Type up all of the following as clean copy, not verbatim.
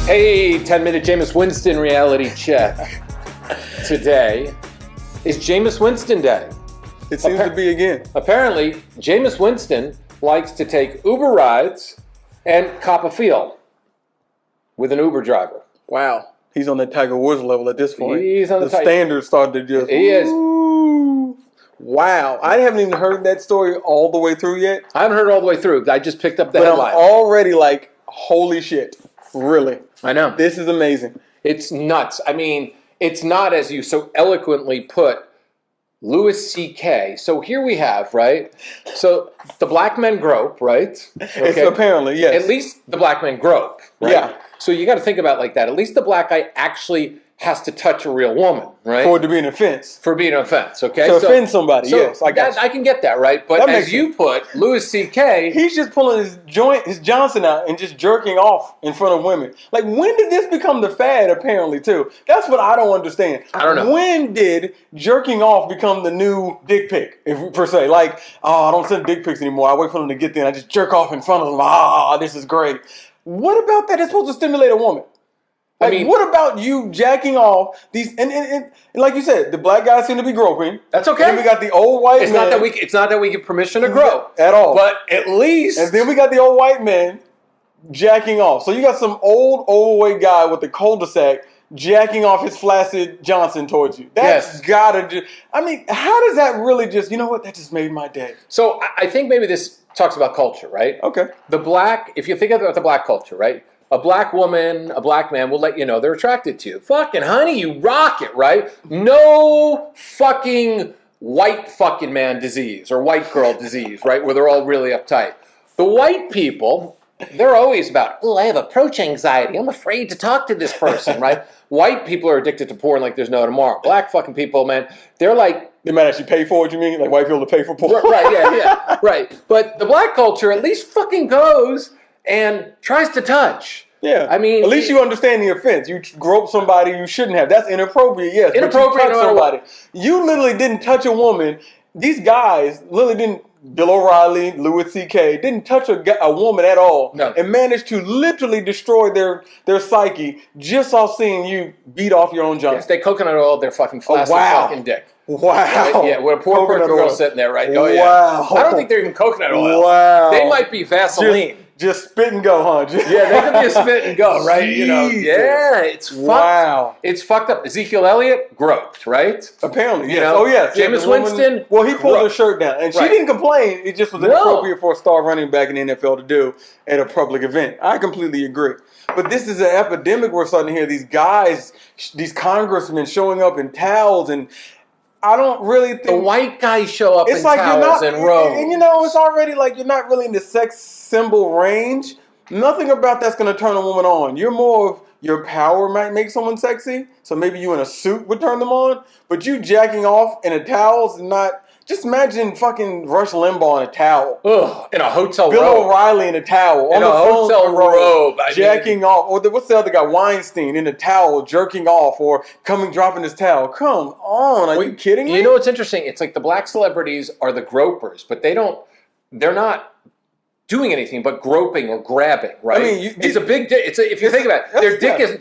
Hey, 10-minute Jameis Winston reality check. Today is Jameis Winston Day. It seems to be again. Apparently, Jameis Winston likes to take Uber rides and cop a feel with an Uber driver. Wow. He's on the Tiger Woods level at this point. He's on the standards started to just... He is. Wow. I haven't even heard that story all the way through yet. I haven't heard it all the way through. I just picked up the headline. I'm already like, holy shit. Really? I know. This is amazing. It's nuts. I mean, it's not, as you so eloquently put, Louis C.K. So here we have, right? So the black men grope, right? Okay. It's apparently, yes. At least the black men grope, right? Yeah. So you got to think about it like that. At least the black guy actually has to touch a real woman, right? For it to be an offense. For being an offense, okay? To offend somebody, so yes. I can get that, right? But as you put, Louis C.K. He's just pulling his Johnson out and just jerking off in front of women. Like, when did this become the fad, apparently, too? That's what I don't understand. I don't know. When did jerking off become the new dick pic, per se? Like, I don't send dick pics anymore. I wait for them to get there and I just jerk off in front of them. This is great. What about that is supposed to stimulate a woman? Like, I mean, what about you jacking off these? And like you said, the black guys seem to be groping. That's okay. And we got the old white it's man. It's not that we give permission to grope at all. But at least. And then we got the old white man jacking off. So you got some old white guy with the cul-de-sac jacking off his Flaccid Johnson towards you. That's gotta just. I mean, how does that really just? You know what? That just made my day. So I think maybe this talks about culture, right? Okay. If you think about the black culture, right? A black woman, a black man will let you know they're attracted to you. Fucking honey, you rock it, right? No fucking white fucking man disease or white girl disease, right? Where they're all really uptight. The white people, they're always about, I have approach anxiety. I'm afraid to talk to this person, right? White people are addicted to porn like there's no tomorrow. Black fucking people, man, they're like... They might actually pay for it, you mean? Like white people to pay for porn? Right, yeah, right. But the black culture at least fucking goes and tries to touch. Yeah. I mean... At least you understand the offense. You grope somebody you shouldn't have. That's inappropriate, yes. Inappropriate no matter what. You literally didn't touch a woman. These guys literally didn't... Bill O'Reilly, Louis C.K. didn't touch a woman at all. No. And managed to literally destroy their psyche just off seeing you beat off your own Johnson. Yes, they coconut oil their fucking flaccid fucking dick. Wow. Right? Yeah, with a poor coconut girl oil. sitting there, right? Oh, wow. Yeah. I don't think they're even coconut oil. Wow. They might be Vaseline. Just spit and go, huh? Yeah, they could be a spit and go, right? You know. Yeah, it's fucked. Wow. It's fucked up. Ezekiel Elliott groped, right? Apparently, yes. You know, oh, yes. Jameis Winston. Well, he pulled her shirt down, and she didn't complain. It just was inappropriate for a star running back in the NFL to do at a public event. I completely agree. But this is an epidemic we're starting to hear. These guys, these congressmen showing up in towels and. I don't really think... The white guys show up in towels and robes. And you know, it's already like you're not really in the sex symbol range. Nothing about that's going to turn a woman on. You're more of your power might make someone sexy. So maybe you in a suit would turn them on. But you jacking off in a towel is not... Just imagine fucking Rush Limbaugh in a towel. Ugh, in a hotel Bill robe. O'Reilly in a towel. In a hotel robe. Jacking off. Or what's the other guy? Weinstein in a towel, jerking off or dropping his towel. Come on. Are you kidding me? You know what's interesting? It's like the black celebrities are the gropers, but they're not doing anything but groping or grabbing, right? I mean, it's a big dick. If you think about it,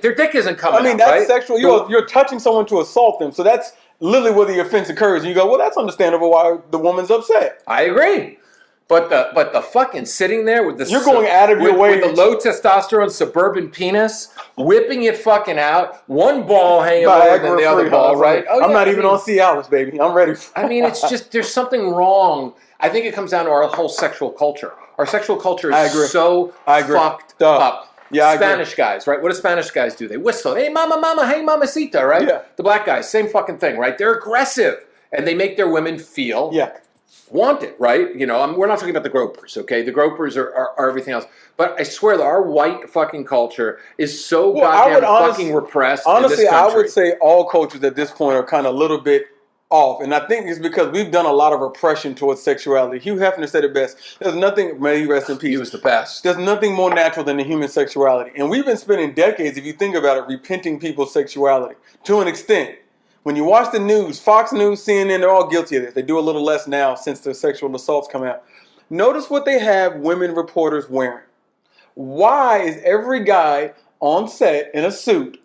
their dick isn't coming out. I mean, that's right? sexual. You're touching someone to assault them. So that's literally where the offense occurs. And you go, well, that's understandable why the woman's upset. I agree. But the fucking sitting there with the... You're going out of your way. With the low testosterone suburban penis, whipping it fucking out, one ball hanging lower than the other ball, right? I'm not even on Cialis, baby. I'm ready. I mean, it's just, there's something wrong. I think it comes down to our whole sexual culture. Our sexual culture is so fucked up. Yeah, Spanish guys, right? What do Spanish guys do? They whistle, hey, mama, mama, hey, mamacita, right? Yeah. The black guys, same fucking thing, right? They're aggressive, and they make their women feel wanted, right? You know, we're not talking about the gropers, okay? The gropers are everything else. But I swear that our white fucking culture is so goddamn fucking repressed in this country. I would say all cultures at this point are kind of a little bit off. And I think it's because we've done a lot of repression towards sexuality. Hugh Hefner said it best. There's nothing, may he rest in peace. He was the best. There's nothing more natural than the human sexuality. And we've been spending decades, if you think about it, repenting people's sexuality to an extent. When you watch the news, Fox News, CNN, they're all guilty of this. They do a little less now since the sexual assaults come out. Notice what they have women reporters wearing. Why is every guy on set in a suit,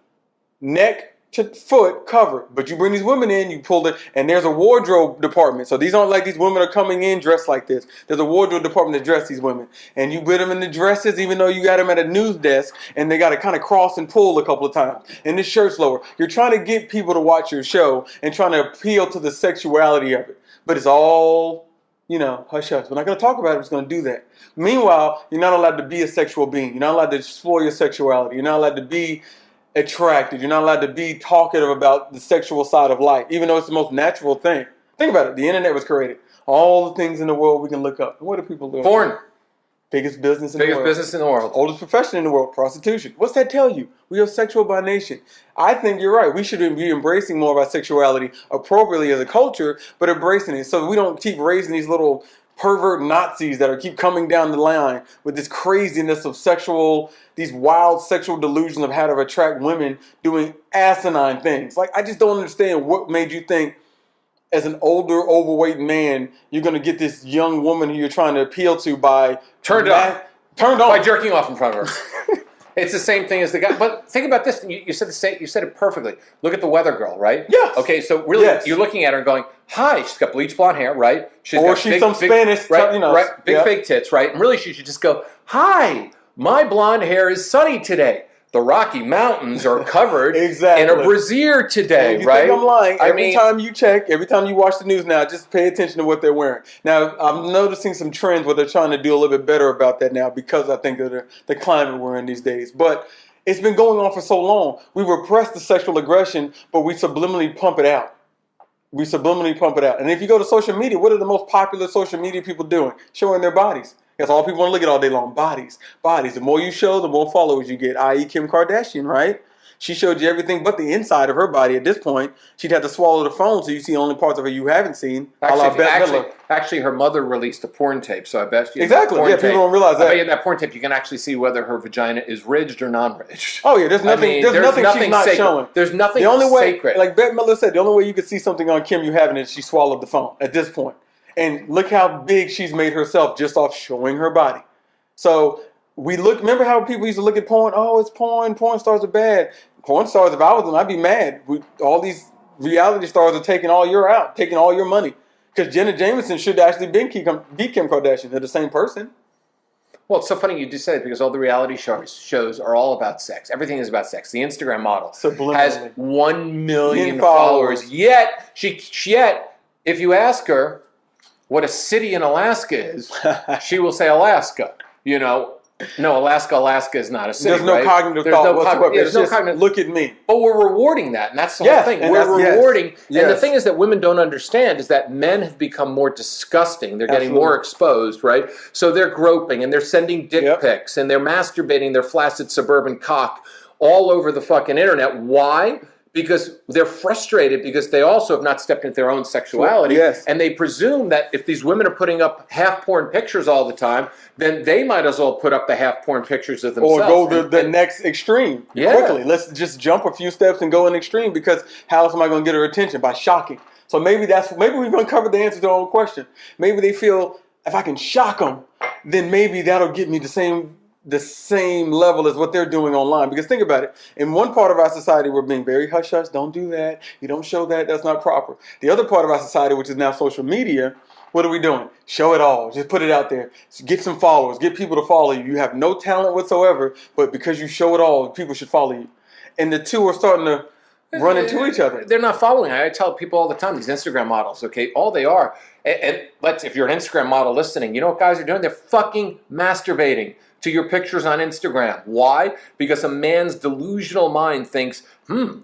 neck to foot covered. But you bring these women in, you pull it, and there's a wardrobe department. So these aren't like these women are coming in dressed like this. There's a wardrobe department that dress these women. And you put them in the dresses, even though you got them at a news desk, and they got to kind of cross and pull a couple of times. And this shirt's lower. You're trying to get people to watch your show and trying to appeal to the sexuality of it. But it's all, hush hush. We're not going to talk about it. We're just going to do that. Meanwhile, you're not allowed to be a sexual being. You're not allowed to explore your sexuality. You're not allowed to be attracted. You're not allowed to be talkative about the sexual side of life, even though it's the most natural thing. Think about it. The internet was created. All the things in the world we can look up. What do people do? Porn. Biggest business in the world. Biggest business in the world. Oldest profession in the world. Prostitution. What's that tell you? We are sexual by nation. I think you're right. We should be embracing more of our sexuality appropriately as a culture, but embracing it so we don't keep raising these little pervert Nazis that keep coming down the line with this craziness of these wild sexual delusions of how to attract women doing asinine things. Like, I just don't understand what made you think as an older, overweight man, you're going to get this young woman who you're trying to appeal to by... Turned on. By jerking off in front of her. It's the same thing as the guy. But think about this. You said it perfectly. Look at the weather girl, right? Yes. Okay, so really, you're looking at her and going, hi, she's got bleach blonde hair, right? She's Spanish, right? Big fake tits, right? And really, she should just go, hi, my blonde hair is sunny today. The Rocky Mountains are covered in a brassiere today, if you right? Think I'm lying. Every time you check, every time you watch the news now, just pay attention to what they're wearing. Now, I'm noticing some trends where they're trying to do a little bit better about that now because I think of the climate we're in these days. But it's been going on for so long. We repress the sexual aggression, but we subliminally pump it out. And if you go to social media, what are the most popular social media people doing? Showing their bodies. That's all people want to look at all day long. Bodies. The more you show, the more followers you get, i.e. Kim Kardashian, right? She showed you everything but the inside of her body at this point. She'd have to swallow the phone so you see only parts of her you haven't seen. Actually, her mother released a porn tape, so I bet you... Exactly, people don't realize that. I bet in that porn tape you can actually see whether her vagina is ridged or non-ridged. Oh yeah, there's nothing she's not sacred. showing. There's nothing sacred. Like Bette Midler said, the only way you could see something on Kim you haven't is she swallowed the phone at this point. And look how big she's made herself just off showing her body. So remember how people used to look at porn? Oh, it's porn. Porn stars are bad. Porn stars, if I was them, I'd be mad. All these reality stars are taking all your money. Because Jenna Jameson should actually be Kim Kardashian. They're the same person. Well, it's so funny you just said it because all the reality shows are all about sex. Everything is about sex. The Instagram model has 1 million followers. Yet, if you ask her what a city in Alaska is, she will say Alaska. No, Alaska is not a city. There's no cognitive thought whatsoever. It's just look at me. But we're rewarding that, and that's the whole thing. We're rewarding. Yes. And the thing is that women don't understand is that men have become more disgusting. They're getting more exposed, right? So they're groping, and they're sending dick pics, and they're masturbating their flaccid suburban cock all over the fucking internet. Why? Because they're frustrated because they also have not stepped into their own sexuality. Yes. And they presume that if these women are putting up half-porn pictures all the time, then they might as well put up the half-porn pictures of themselves. Or go the next extreme quickly. Let's just jump a few steps and go in extreme because how else am I going to get her attention? By shocking. So maybe we've uncovered the answer to our own question. Maybe they feel if I can shock them, then maybe that'll get me the same level as what they're doing online. Because think about it. In one part of our society, we're being very hush-hush. Don't do that. You don't show that. That's not proper. The other part of our society, which is now social media, what are we doing? Show it all. Just put it out there. Get some followers. Get people to follow you. You have no talent whatsoever, but because you show it all, people should follow you. And the two are starting to run into each other. They're not following. I tell people all the time, these Instagram models, okay, all they are, and if you're an Instagram model listening, you know what guys are doing? They're fucking masturbating to your pictures on Instagram. Why? Because a man's delusional mind thinks,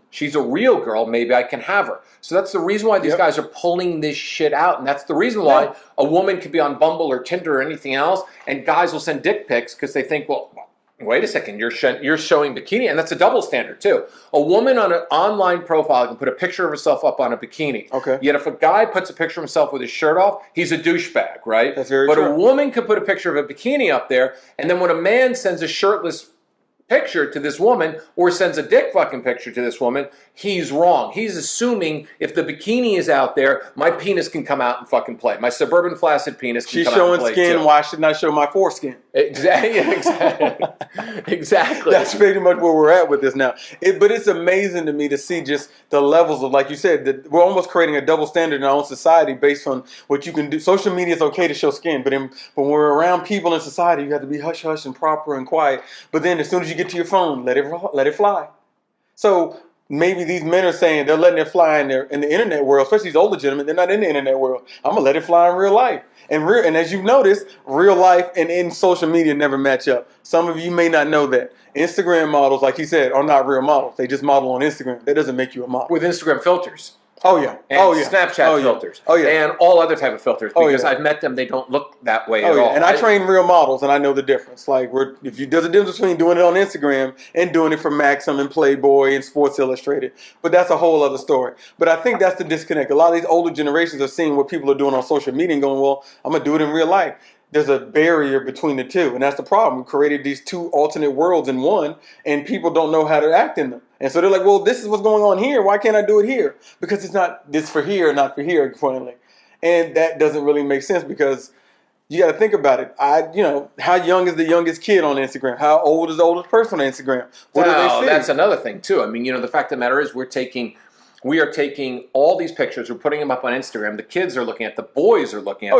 she's a real girl, maybe I can have her. So that's the reason why these guys are pulling this shit out. And that's the reason why a woman could be on Bumble or Tinder or anything else, and guys will send dick pics because they think, well, wait a second, you're showing bikini, and that's a double standard too. A woman on an online profile can put a picture of herself up on a bikini. Okay. Yet if a guy puts a picture of himself with his shirt off, he's a douchebag, right? That's very true. But a woman could put a picture of a bikini up there, and then when a man sends a shirtless picture to this woman or sends a dick fucking picture to this woman, he's wrong. He's assuming if the bikini is out there, my penis can come out and fucking play. My suburban flaccid penis can come out and play. She's showing skin. Too. Why should I show my foreskin? Exactly. That's pretty much where we're at with this now. But it's amazing to me to see just the levels of, like you said, that we're almost creating a double standard in our own society based on what you can do. Social media is okay to show skin, but when we're around people in society, you have to be hush hush and proper and quiet. But then as soon as you get to your phone, let it fly. So maybe these men are saying they're letting it fly in the internet world, especially these older gentlemen. They're not in the internet world. I'm gonna let it fly in real life. And as you've noticed, real life and in social media never match up. Some of you may not know that. Instagram models, like he said, are not real models. They just model on Instagram. That doesn't make you a model. With Instagram filters. Oh yeah. And Snapchat filters. Oh yeah. And all other type of filters. Because I've met them, they don't look that way at all. And I train real models, and I know the difference. Like, there's a difference between doing it on Instagram and doing it for Maxim and Playboy and Sports Illustrated. But that's a whole other story. But I think that's the disconnect. A lot of these older generations are seeing what people are doing on social media and going, well, I'm going to do it in real life. There's a barrier between the two, and that's the problem. We created these two alternate worlds in one, and people don't know how to act in them. And so they're like, well, this is what's going on here. Why can't I do it here? Because it's not this for here, not for here, accordingly. And that doesn't really make sense because you got to think about it. How young is the youngest kid on Instagram? How old is the oldest person on Instagram? What do they see? That's another thing, too. I mean, the fact of the matter is we are taking all these pictures, we're putting them up on Instagram. The kids are looking at, the boys are looking at.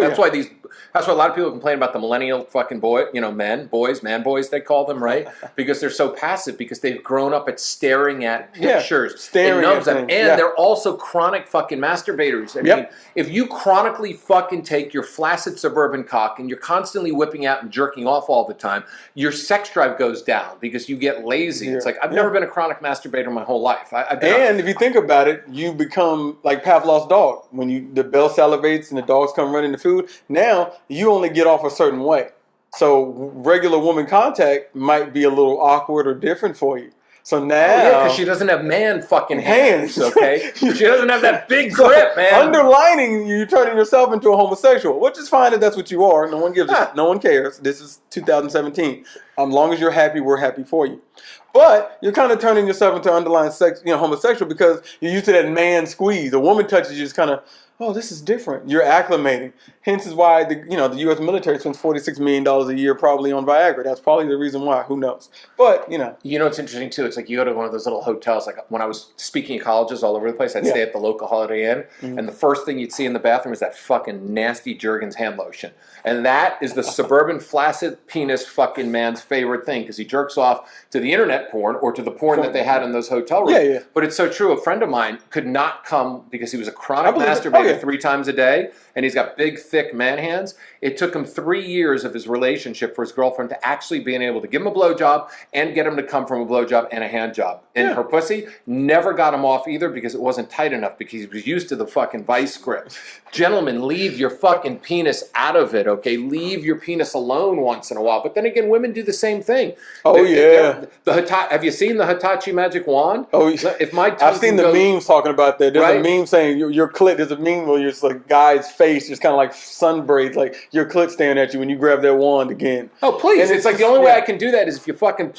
That's why a lot of people complain about the millennial fucking boy, man boys they call them, right? Because they're so passive, because they've grown up at staring at pictures. Staring at things. And they're also chronic fucking masturbators. I mean, if you chronically fucking take your flaccid suburban cock and you're constantly whipping out and jerking off all the time, your sex drive goes down because you get lazy. It's like, I've never been a chronic masturbator my whole life. If you think about it, you become like Pavlov's dog. When the bell salivates and the dogs come running the food, now you only get off a certain way. So regular woman contact might be a little awkward or different for you. So now, because she doesn't have man fucking hands, okay? She doesn't have that big grip, man. Underlining you turning yourself into a homosexual, which is fine if that's what you are. No one no one cares. This is 2017. As long as you're happy, we're happy for you. But you're kind of turning yourself into underlying homosexual because you're used to that man squeeze. A woman touches you, just kind of, oh, this is different. You're acclimating. Hence is why the U.S. military spends $46 million a year probably on Viagra. That's probably the reason why. Who knows? But, it's interesting, too. It's like you go to one of those little hotels. Like when I was speaking at colleges all over the place, I'd stay at the local Holiday Inn. Mm-hmm. And the first thing you'd see in the bathroom is that fucking nasty Jergens hand lotion. And that is the suburban flaccid penis fucking man's favorite thing because he jerks off to the internet porn or to the porn that they had in those hotel rooms. Yeah. But it's so true. A friend of mine could not come because he was a chronic masturbator 3 times a day, and he's got big, thick man hands. It took him 3 years of his relationship for his girlfriend to actually being able to give him a blowjob and get him to come from a blowjob and a hand job. And her pussy never got him off either because it wasn't tight enough because he was used to the fucking vice grip. Gentlemen, leave your fucking penis out of it, okay? Leave your penis alone once in a while. But then again, women do the same thing. Have you seen the Hitachi magic wand? I've seen the memes talking about that. There's a meme saying your clit. There's a meme where it's like guy's face just kind of like sunbraids, like your clit staring at you when you grab that wand again. Oh please! And it's like the only way I can do that is if you fucking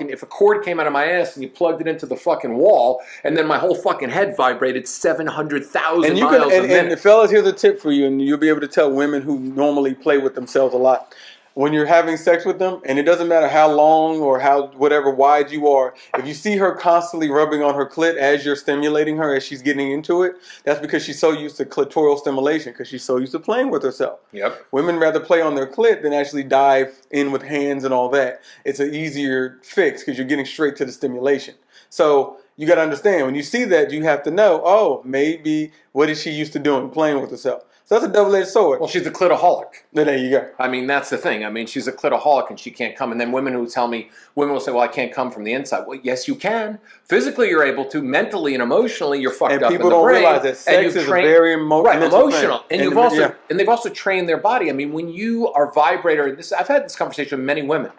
if a cord came out of my ass and you plugged it into the fucking wall, and then my whole fucking head vibrated 700,000 miles a minute. And fellas, here's a tip for you, and you'll be able to tell women who normally play with themselves a lot. When you're having sex with them, and it doesn't matter how long or how whatever wide you are, if you see her constantly rubbing on her clit as you're stimulating her, as she's getting into it, that's because she's so used to clitoral stimulation, because she's so used to playing with herself. Yep. Women rather play on their clit than actually dive in with hands and all that. It's an easier fix because you're getting straight to the stimulation. So you got to understand, when you see that, you have to know, oh, maybe what is she used to doing, playing with herself? So that's a double-edged sword. Well, she's a clitoholic. There you go. I mean, that's the thing. I mean, she's a clitoholic and she can't come. And then women will say, well, I can't come from the inside. Well, yes, you can. Physically, you're able to. Mentally and emotionally, you're fucked up in the brain. And people don't realize that sex is a very emotional. And they've also trained their body. I mean, when you are vibrator, I've had this conversation with many women.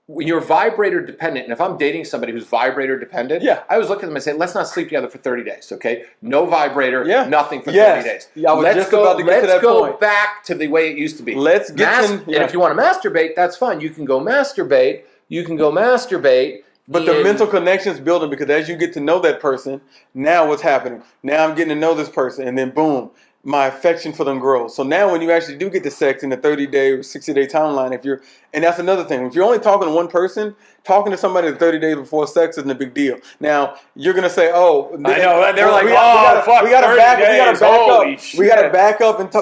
When you're vibrator dependent, and if I'm dating somebody who's vibrator dependent, I always look at them and say, let's not sleep together for 30 days, okay? No vibrator, nothing for 30 days. Let's go back to the way it used to be. And if you want to masturbate, that's fine. You can go masturbate. You can go masturbate. But the mental connection's building because as you get to know that person, now what's happening? Now I'm getting to know this person, and then boom, my affection for them grows. So now when you actually do get to sex in the 30-day or 60-day timeline, and that's another thing. If you're only talking to one person, talking to somebody 30 days before sex isn't a big deal. Now, you're going to say, oh. I know, they're like, we gotta back up and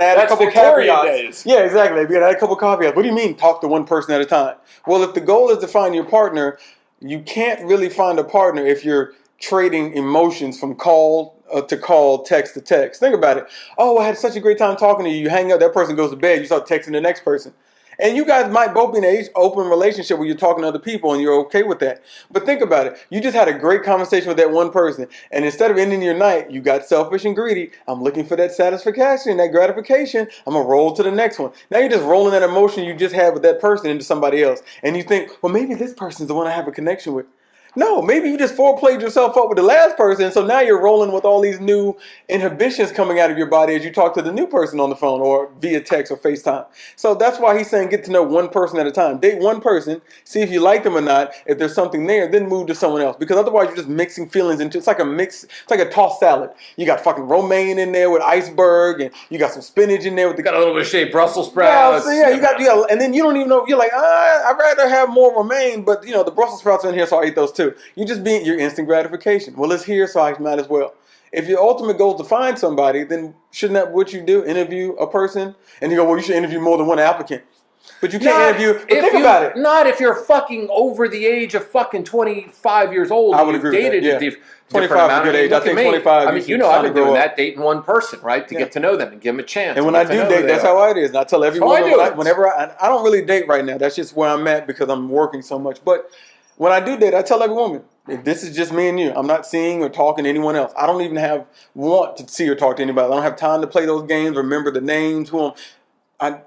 add a couple caveats. Days. Yeah, exactly. We got to add a couple caveats. What do you mean talk to one person at a time? Well, if the goal is to find your partner, you can't really find a partner if you're trading emotions from call to call, text to text. Think about it. Oh, I had such a great time talking to you. You hang up, that person goes to bed. You start texting the next person. And you guys might both be in an open relationship where you're talking to other people and you're okay with that. But think about it. You just had a great conversation with that one person. And instead of ending your night, you got selfish and greedy. I'm looking for that satisfaction, that gratification. I'm going to roll to the next one. Now you're just rolling that emotion you just had with that person into somebody else. And you think, well, maybe this person's the one I have a connection with. No, maybe you just foreplayed yourself up with the last person, so now you're rolling with all these new inhibitions coming out of your body as you talk to the new person on the phone or via text or FaceTime. So that's why he's saying get to know one person at a time. Date one person, see if you like them or not. If there's something there, then move to someone else. Because otherwise you're just mixing feelings into, it's like a mix, it's like a tossed salad. You got fucking romaine in there with iceberg, and you got some spinach in there with got a little bit of shaved Brussels sprouts. Yeah, you got, and then you don't even know, you're like, I'd rather have more romaine, but the Brussels sprouts are in here, so I eat those too. You're just being your instant gratification. Well, it's here, so I might as well. If your ultimate goal is to find somebody, then shouldn't that what you do? Interview a person? And you go, well, you should interview more than one applicant. But you can't interview. But think about it. Not if you're fucking over the age of fucking 25 years old. I would agree with that, yeah. 25 is a good age. I think 25. I mean, I've been doing that, dating one person, right, to get to know them and give them a chance. And when I do date, that's how it is. And I tell everyone, whenever I don't really date right now. That's just where I'm at because I'm working so much. But when I do date, I tell every woman, if this is just me and you, I'm not seeing or talking to anyone else. I don't even want to see or talk to anybody. I don't have time to play those games, remember the names,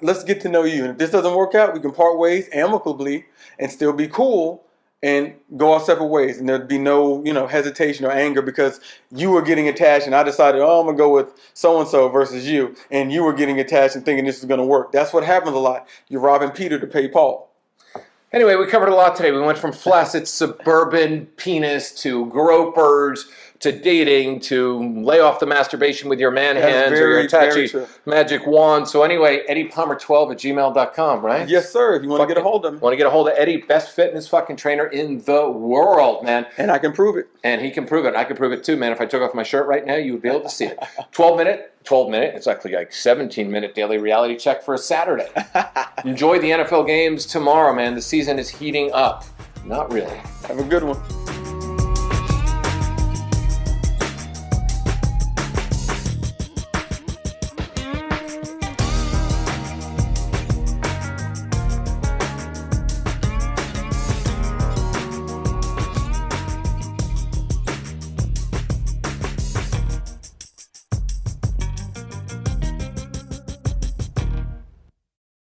let's get to know you. And if this doesn't work out, we can part ways amicably and still be cool and go our separate ways. And there'd be no, hesitation or anger because you were getting attached and I decided, I'm going to go with so-and-so versus you. And you were getting attached and thinking this is going to work. That's what happens a lot. You're robbing Peter to pay Paul. Anyway, we covered a lot today. We went from flaccid suburban penis to gropers to dating to lay off the masturbation with your man hands or your Hitachi magic wand. So anyway, EddiePalmer12@gmail.com, right? Yes, sir. If you want to get a hold of him. Want to get a hold of Eddie, best fitness fucking trainer in the world, man. And I can prove it. And he can prove it. I can prove it too, man. If I took off my shirt right now, you would be able to see it. 12-minute, it's actually like 17-minute daily reality check for a Saturday. Enjoy the NFL games tomorrow, man. The season is heating up. Not really. Have a good one.